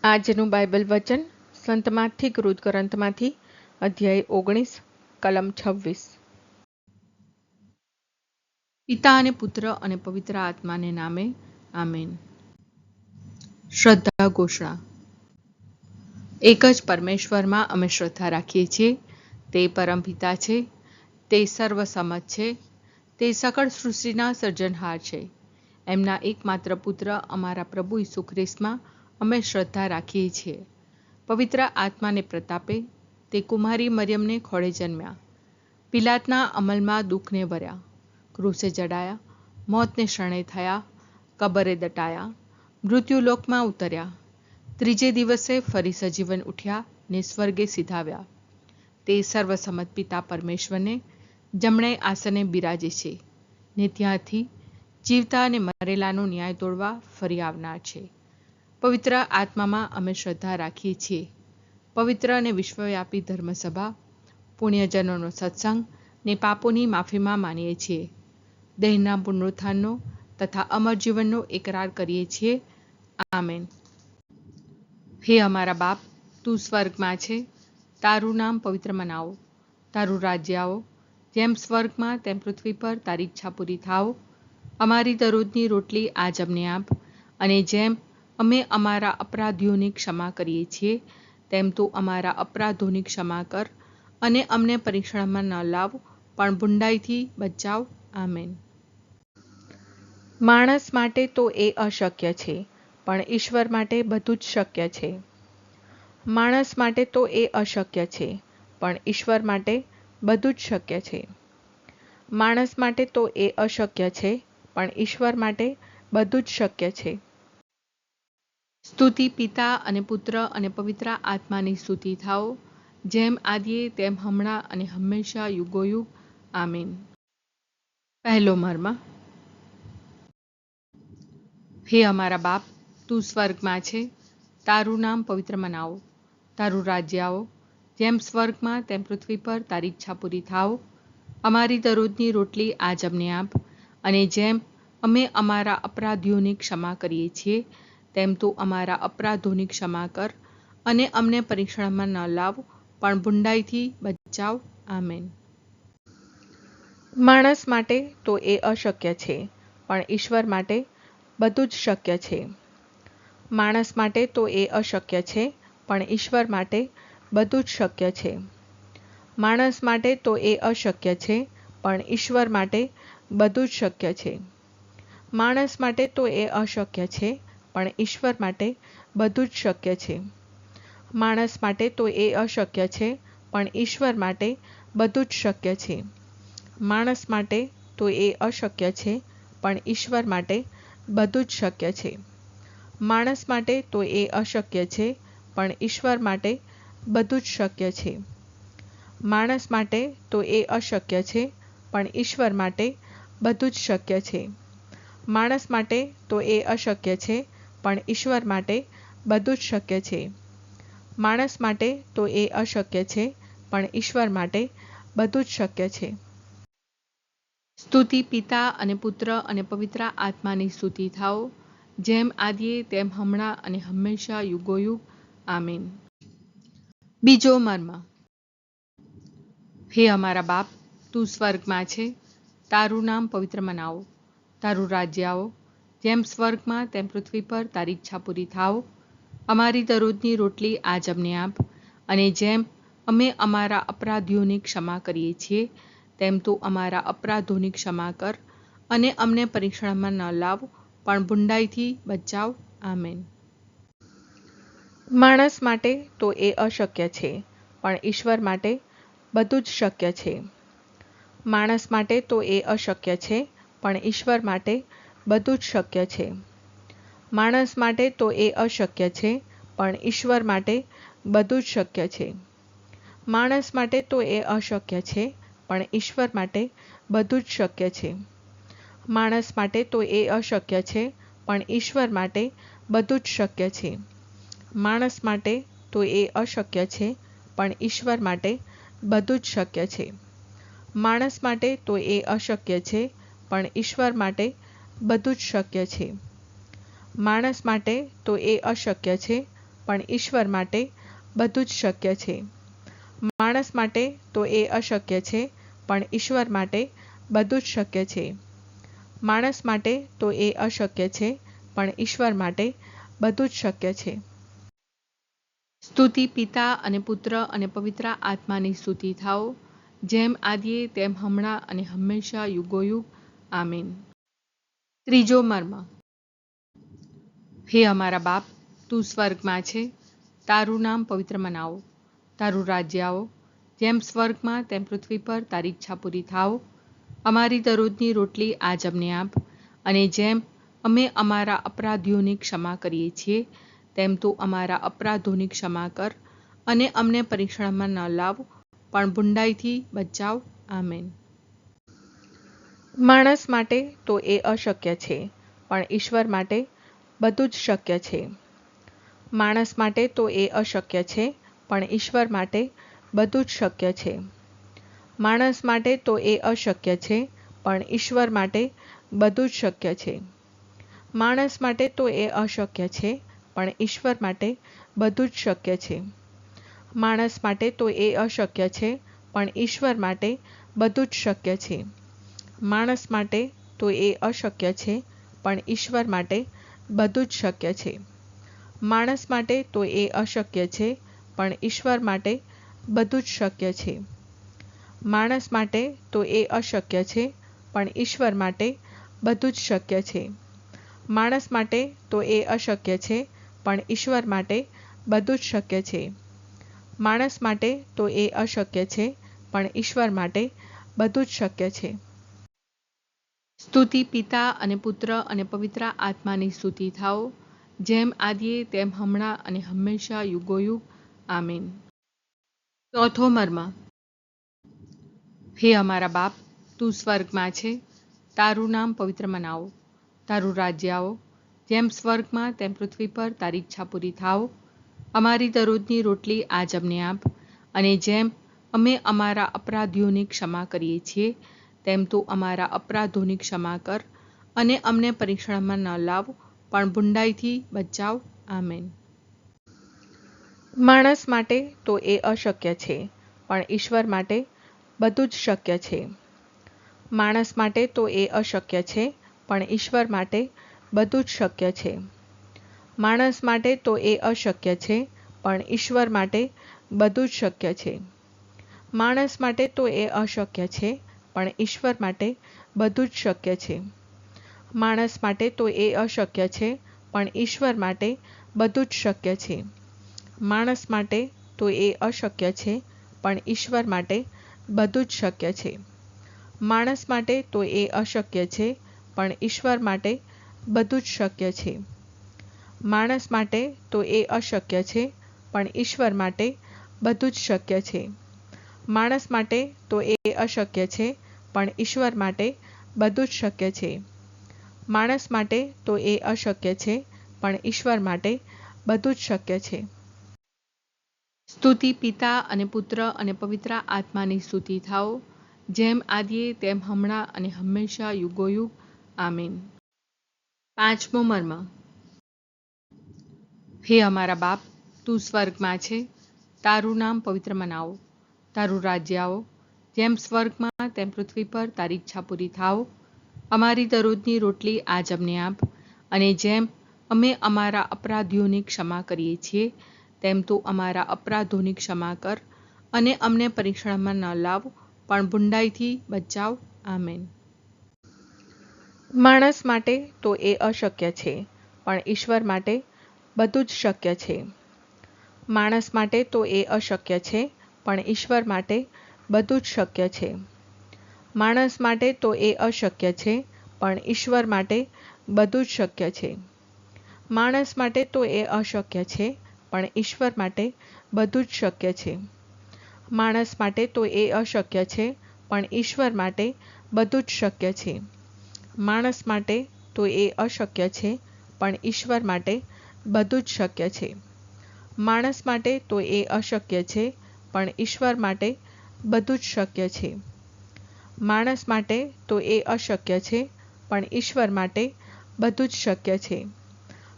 આજનું બાઇબલ વચન સંતમાંથી ક્રુદ ગ્રંથમાંથી અધ્યાય 19 કલમ 26। પિતા અને પુત્ર અને પવિત્ર આત્માને નામે આમેન। શ્રદ્ધા ઘોષણા। એક જ પરમેશ્વરમાં અમે શ્રદ્ધા રાખીએ છીએ। તે પરમપિતા છે, તે સર્વસમત છે, તે સકળ સૃષ્ટિના સર્જનહાર છે। એમના એકમાત્ર પુત્ર અમારા પ્રભુ ઈસુ ખ્રિસ્તમાં અમે શ્રદ્ધા રાખીએ છીએ। પવિત્ર આત્માને પ્રતાપે તે કુમારી મરિયમને ખોળે જન્મ્યા, પિલાતના અમલમાં દુઃખને વર્યા, ક્રૂસે જડાયા, મોતને શરણે થયા, કબરે દટાયા, મૃત્યુલોકમાં ઉતર્યા, ત્રીજે દિવસે ફરી સજીવન ઉઠ્યા ને સ્વર્ગે સિધાવ્યા। તે સર્વસમત પિતા પરમેશ્વરને જમણે આસને બિરાજે છે ને ત્યાંથી જીવતા અને મરેલાનો ન્યાય તોડવા ફરી આવનાર છે। પવિત્ર આત્મામાં અમે શ્રદ્ધા રાખીએ છીએ। પવિત્ર અને વિશ્વવ્યાપી ધર્મસભા, પુણ્યજનોનો સત્સંગ ને પાપોની માફીમાં માનીએ છીએ। દેહના પુનરુત્થાનનો તથા અમર જીવનનો એકરાર કરીએ છીએ। આમેન। હે અમારા બાપ, તું સ્વર્ગમાં છે, તારું નામ પવિત્ર મનાવો, તારું રાજ્ય આવો, જેમ સ્વર્ગમાં તેમ પૃથ્વી પર તારી ઈચ્છા પૂરી થાવ। અમારી દરરોજની રોટલી આજ અમને આપ, અને જેમ અમે અમારા અપરાધીઓની ક્ષમા કરીએ છીએ તેમ તું અમારા અપરાધોની ક્ષમા કર, અને અમને પરીક્ષણમાં ન લાવ પણ બુંડાઈથી બચાવ। આમેન। માણસ માટે તો એ અશક્ય છે, પણ ઈશ્વર માટે બધું જ શક્ય છે। માણસ માટે તો એ અશક્ય છે, પણ ઈશ્વર માટે બધું જ શક્ય છે। માણસ માટે તો એ અશક્ય છે, પણ ઈશ્વર માટે બધું જ શક્ય છે। સ્તુતિ પિતા અને પુત્ર અને પવિત્ર આત્માની સ્તુતિ થાઓ, જેમ આદિએ તેમ હમણાં અને હંમેશા યુગોયુગ। આમીન। પહેલો મર્મ। હે અમારા બાપ, તું સ્વર્ગમાં છે, તારું નામ પવિત્ર મનાવો, તારું રાજ્ય આવો, જેમ સ્વર્ગમાં તેમ પૃથ્વી પર તારી ઈચ્છા પૂરી થાવ। અમારી દરરોજની રોટલી આજ અમને આપ, અને જેમ અમે અમારા અપરાધીઓની ક્ષમા કરીએ છીએ તેમ તું અમારા અપરાધોની ક્ષમા કર, અને અમને પરીક્ષણમાં ન લાવ પણ બુંડાઈથી બચાવ। આમેન। માણસ માટે તો એ અશક્ય છે, પણ ઈશ્વર માટે બધું જ શક્ય છે। માણસ માટે તો એ અશક્ય છે, પણ ઈશ્વર માટે બધું જ શક્ય છે। માણસ માટે તો એ અશક્ય છે, પણ ઈશ્વર માટે બધું જ શક્ય છે। માણસ માટે તો એ અશક્ય છે, પણ ઈશ્વર માટે બધું જ શક્ય છે। માણસ માટે તો એ અશક્ય છે, પણ ઈશ્વર માટે બધું જ શક્ય છે। માણસ માટે તો એ અશક્ય છે, પણ ઈશ્વર માટે બધું જ શક્ય છે। માણસ માટે તો એ અશક્ય છે, પણ ઈશ્વર માટે બધું જ શક્ય છે। માણસ માટે તો એ અશક્ય છે, પણ ઈશ્વર માટે બધું જ શક્ય છે। માણસ માટે તો એ અશક્ય છે, પણ ઈશ્વર માટે બધું જ શક્ય છે। માણસ માટે તો એ અશક્ય છે, પણ ઈશ્વર માટે બધું જ શક્ય છે। સ્તુતિ પિતા અને પુત્ર અને પવિત્ર આત્માની સ્તુતિ થાઓ, જેમ આદિએ તેમ હમણાં અને હંમેશા યુગોયુગ। આમીન। બીજો મર્મ। હે અમારા બાપ, તું સ્વર્ગમાં છે, તારું નામ પવિત્ર મનાવો, તારું રાજ્ય આવો, જેમ સ્વર્ગમાં તેમ પૃથ્વી પર તારી ઈચ્છા પૂરી થાવ। અમારી દરરોજની રોટલી આજ અમને આપ, અને જેમ અમે અમારા અપરાધીઓની ક્ષમા કરીએ છીએ તેમ તું અમારા અપરાધોની ક્ષમા કર, અને અમને પરીક્ષણમાં ન લાવ પણ બુંડાઈથી બચાવ। આમેન। માણસ માટે તો એ અશક્ય છે, પણ ઈશ્વર માટે બધું જ શક્ય છે। માણસ માટે તો એ અશક્ય છે, પણ ઈશ્વર માટે બધું જ શક્ય છે। માણસ માટે તો એ અશક્ય છે, પણ ઈશ્વર માટે બધું જ શક્ય છે। માણસ માટે તો એ અશક્ય છે, પણ ઈશ્વર માટે બધું જ શક્ય છે। માણસ માટે તો એ અશક્ય છે, પણ ઈશ્વર માટે બધું જ શક્ય છે। માણસ માટે તો એ અશક્ય છે, પણ ઈશ્વર માટે બધું જ શક્ય છે। માણસ માટે તો એ અશક્ય છે, પણ ઈશ્વર માટે બધું જ શક્ય છે। માણસ માટે તો એ અશક્ય છે, પણ ઈશ્વર માટે બધું જ શક્ય છે. માણસ માટે તો એ અશક્ય છે, પણ ઈશ્વર માટે બધું જ શક્ય છે. માણસ માટે તો એ અશક્ય છે, પણ ઈશ્વર માટે બધું જ શક્ય છે. સ્તુતિ પિતા અને પુત્ર અને પવિત્ર આત્માની સ્તુતિ થાઓ, જેમ આદિએ તેમ હમણાં અને હંમેશા યુગોયુગ. આમીન. ત્રીજો મર્મ. હે અમારા બાપ, તું સ્વર્ગમાં છે, તારું નામ પવિત્ર મનાવો, તારું રાજ્ય આવો, જેમ સ્વર્ગમાં તેમ પૃથ્વી પર તારી ઈચ્છા પૂરી થાઓ. અમારી દરરોજની રોટલી આજ અમને આપ, અને જેમ અમે અમારા અપરાધીઓની ક્ષમા કરીએ છીએ, તેમ તું અમારા અપરાધોની ક્ષમા કર, અને અમને પરીક્ષણમાં ન લાવ, પણ બુંડાઈથી બચાવ. આમેન. માણસ માટે તો એ અશક્ય છે, પણ ઈશ્વર માટે બધું જ શક્ય છે. માણસ માટે તો એ અશક્ય છે, પણ ઈશ્વર માટે બધું જ શક્ય છે. માણસ માટે તો એ અશક્ય છે, પણ ઈશ્વર માટે બધું જ શક્ય છે. માણસ માટે તો એ અશક્ય છે, પણ ઈશ્વર માટે બધું જ શક્ય છે. માણસ માટે તો એ અશક્ય છે, પણ ઈશ્વર માટે બધું જ શક્ય છે. માણસ માટે તો એ અશક્ય છે, પણ ઈશ્વર માટે બધું જ શક્ય છે. માણસ માટે તો એ અશક્ય છે, પણ ઈશ્વર માટે બધું જ શક્ય છે. માણસ માટે તો એ અશક્ય છે, પણ ઈશ્વર માટે બધું જ શક્ય છે. માણસ માટે તો એ અશક્ય છે, પણ ઈશ્વર માટે બધું જ શક્ય છે. માણસ માટે તો એ અશક્ય છે, પણ ઈશ્વર માટે બધું જ શક્ય છે. સ્તુતિ પિતા અને પુત્ર અને પવિત્ર આત્માની સ્તુતિ થાઓ, જેમ આદિએ તેમ હમણાં અને હંમેશા યુગોયુગ. આમીન. ચોથો મર્મ. હે અમારા બાપ, તું સ્વર્ગમાં છે, તારું નામ પવિત્ર મનાવો, તારું રાજ્ય આવો, જેમ સ્વર્ગમાં તેમ પૃથ્વી પર તારી ઈચ્છા પૂરી થાઓ. અમારી દરરોજની રોટલી આજ અમને આપ, અને જેમ અમે અમારા અપરાધીઓની ક્ષમા કરીએ છીએ, તેમ તું અમારા અપરાધોની ક્ષમા કર, અને અમને પરીક્ષણમાં ન લાવ, પણ બુંડાઈથી બચાવ. આમેન. માણસ માટે તો એ અશક્ય છે, પણ ઈશ્વર માટે બધું જ શક્ય છે. માણસ માટે તો એ અશક્ય છે, પણ ઈશ્વર માટે બધું જ શક્ય છે. માણસ માટે તો એ અશક્ય છે, પણ ઈશ્વર માટે બધું જ શક્ય છે. માણસ માટે તો એ અશક્ય છે, પણ ઈશ્વર માટે બધું જ શક્ય છે. માણસ માટે તો એ અશક્ય છે, પણ ઈશ્વર માટે બધું જ શક્ય છે. માણસ માટે તો એ અશક્ય છે, પણ ઈશ્વર માટે બધું જ શક્ય છે. માણસ માટે તો એ અશક્ય છે, પણ ઈશ્વર માટે બધું જ શક્ય છે. માણસ માટે તો એ અશક્ય છે, પણ ઈશ્વર માટે બધું જ શક્ય છે. માણસ માટે તો એ અશક્ય છે, પણ ઈશ્વર માટે બધું જ શક્ય છે. માણસ માટે તો એ અશક્ય છે, પણ ઈશ્વર માટે બધું જ શક્ય છે. સ્તુતિ પિતા અને પુત્ર અને પવિત્ર આત્માની સ્તુતિ થાઓ, જેમ આદિએ તેમ હમણાં અને હંમેશા યુગોયુગ. આમીન. પાંચમો મર્મ. હે અમારા બાપ, તું સ્વર્ગમાં છે, તારું નામ પવિત્ર મનાવો, તારું રાજ્ય આવો, જેમ સ્વર્ગમાં તેમ પૃથ્વી પર તારી ઈચ્છા પૂરી થાઓ. અમારી દરરોજની રોટલી આજ અમને આપ, અને જેમ અમે અમારા અપરાધીઓની ક્ષમા કરીએ છીએ, તેમ તું અમારા અપરાધોની ક્ષમા કર, અને અમને પરીક્ષણમાં ન લાવ, પણ બુંડાઈથી બચાવ. આમેન. માણસ માટે તો એ અશક્ય છે, પણ ઈશ્વર માટે બધું જ શક્ય છે. માણસ માટે તો એ અશક્ય છે, પણ ઈશ્વર માટે બધું જ શક્ય છે. માણસ માટે તો એ અશક્ય છે, પણ ઈશ્વર માટે બધું જ શક્ય છે. માણસ માટે તો એ અશક્ય છે, પણ ઈશ્વર માટે બધું જ શક્ય છે. માણસ માટે તો એ અશક્ય છે, પણ ઈશ્વર માટે બધું જ શક્ય છે. માણસ માટે તો એ અશક્ય છે, પણ ઈશ્વર માટે બધું જ શક્ય છે. માણસ માટે તો એ અશક્ય છે, પણ ઈશ્વર માટે બધું જ શક્ય છે. માણસ માટે તો એ અશક્ય છે, પણ ઈશ્વર માટે બધું જ શક્ય છે.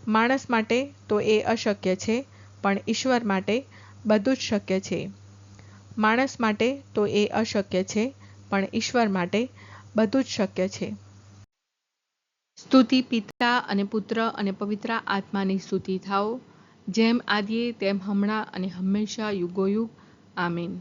માણસ માટે તો એ અશક્ય છે, પણ ઈશ્વર માટે બધું જ શક્ય છે. માણસ માટે તો એ અશક્ય છે, પણ ઈશ્વર માટે બધું જ શક્ય છે. સ્તુતિ પિતા અને પુત્ર અને પવિત્ર આત્માની સ્તુતિ થાઓ, જેમ આદિએ તેમ હમણાં અને હંમેશા યુગોયુગ. આમીન.